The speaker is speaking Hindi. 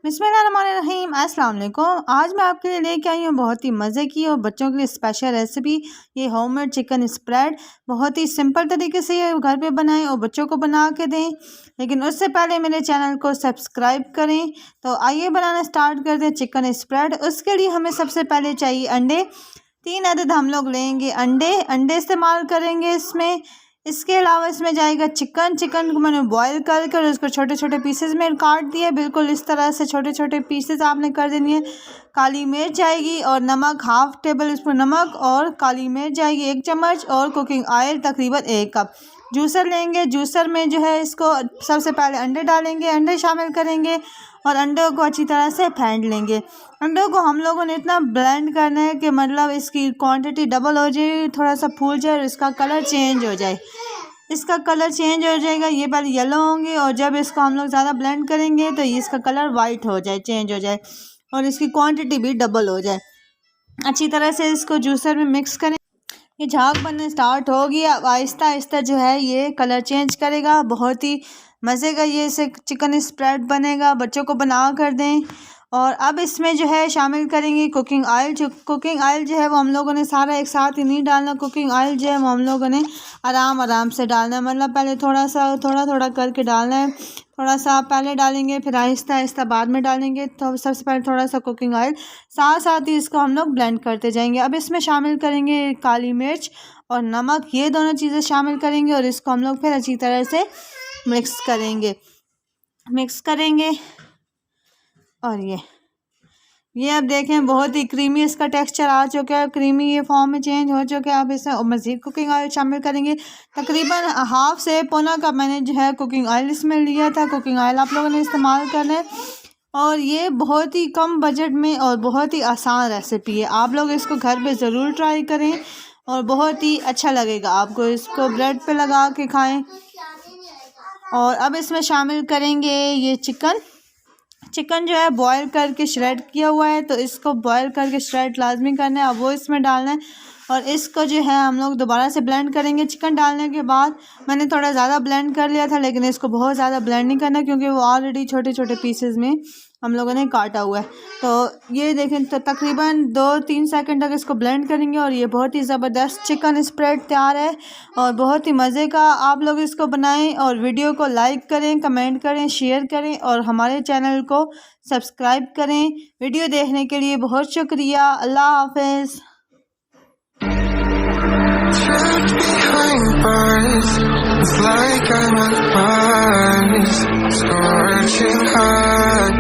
बिस्मिल्लाहिर्रहमानिर्रहीम, अस्सलाम वालेकुम। आज मैं आपके लिए लेके आई हूँ बहुत ही मज़े की और बच्चों के लिए स्पेशल रेसिपी। ये होममेड चिकन स्प्रेड बहुत ही सिंपल तरीके से ये घर पे बनाएं और बच्चों को बना के दें। लेकिन उससे पहले मेरे चैनल को सब्सक्राइब करें। तो आइए बनाना स्टार्ट कर दें चिकन स्प्रेड। उसके लिए हमें सबसे पहले चाहिए अंडे। 3 अदद हम लोग लेंगे अंडे इस्तेमाल करेंगे इसमें। इसके अलावा इसमें जाएगा चिकन को मैंने बॉईल कर उसको छोटे छोटे पीसेस में काट दिया। बिल्कुल इस तरह से छोटे छोटे पीसेस आपने कर देनी है। काली मिर्च जाएगी और नमक, 1/2 टेबल स्पून नमक और काली मिर्च जाएगी 1 चम्मच और कुकिंग ऑयल तकरीबन 1 कप। जूसर लेंगे, जूसर में जो है इसको सबसे पहले अंडे डालेंगे, अंडे शामिल करेंगे और अंडों को अच्छी तरह से फेंट लेंगे। अंडों को हम लोगों ने इतना ब्लेंड करना है कि मतलब इसकी क्वांटिटी डबल हो जाए, थोड़ा सा फूल जाए और इसका कलर चेंज हो जाए। इसका कलर चेंज हो जाएगा, ये पहले येलो होंगे और जब इसको हम लोग ज़्यादा ब्लेंड करेंगे तो इसका कलर वाइट हो जाए, चेंज हो जाए और इसकी क्वांटिटी भी डबल हो जाए। अच्छी तरह से इसको जूसर में मिक्स करें। ये झाग बनने स्टार्ट हो गया। अब आहिस्ता आहिस्ता जो है ये कलर चेंज करेगा। बहुत ही मज़े का ये से चिकन स्प्रेड बनेगा। बच्चों को बना कर दें। और अब इसमें जो है शामिल करेंगे कुकिंग ऑयल। कुकिंग ऑयल जो है वो हम लोगों ने सारा एक साथ ही नहीं डालना। कुकिंग ऑयल जो है वो हम लोगों ने आराम से डालना है, मतलब पहले थोड़ा करके डालना है। थोड़ा सा पहले डालेंगे, फिर आहिस्ता आहिस्ता बाद में डालेंगे। तो सबसे पहले थोड़ा सा कुकिंग ऑयल, साथ ही इसको हम लोग ब्लेंड करते जाएंगे। अब इसमें शामिल करेंगे काली मिर्च और नमक, ये दोनों चीज़ें शामिल करेंगे और इसको हम लोग फिर अच्छी तरह से मिक्स करेंगे। और ये अब देखें बहुत ही क्रीमी इसका टेक्सचर आ चुका है, क्रीमी ये फॉर्म में चेंज हो चुका है। अब इसमें मज़ीद कुकिंग ऑयल शामिल करेंगे। तकरीबन 1/2 से पौना कप मैंने जो है कुकिंग ऑयल इसमें लिया था। कुकिंग ऑयल आप लोगों ने इस्तेमाल करना है और ये बहुत ही कम बजट में और बहुत ही आसान रेसिपी है। आप लोग इसको घर पे ज़रूर ट्राई करें और बहुत ही अच्छा लगेगा आपको। इसको ब्रेड पे लगा के खाएँ। और अब इसमें शामिल करेंगे ये चिकन जो है बॉयल करके श्रेड किया हुआ है, तो इसको बॉयल करके श्रेड लाजमी करना है। अब वो इसमें डालना है और इसको जो है हम लोग दोबारा से ब्लेंड करेंगे। चिकन डालने के बाद मैंने थोड़ा ज़्यादा ब्लेंड कर लिया था, लेकिन इसको बहुत ज़्यादा ब्लेंड नहीं करना क्योंकि वो ऑलरेडी छोटे छोटे पीसेस में हम लोगों ने काटा हुआ है। तो ये देखें, तो तकरीबन 2-3 सेकंड तक इसको ब्लेंड करेंगे और ये बहुत ही ज़बरदस्त चिकन स्प्रेड तैयार है और बहुत ही मज़े का। आप लोग इसको बनाएं और वीडियो को लाइक करें, कमेंट करें, शेयर करें और हमारे चैनल को सब्सक्राइब करें। वीडियो देखने के लिए बहुत शुक्रिया। अल्लाह हाफ़िज़। It's like I'm on Mars, scorching hot.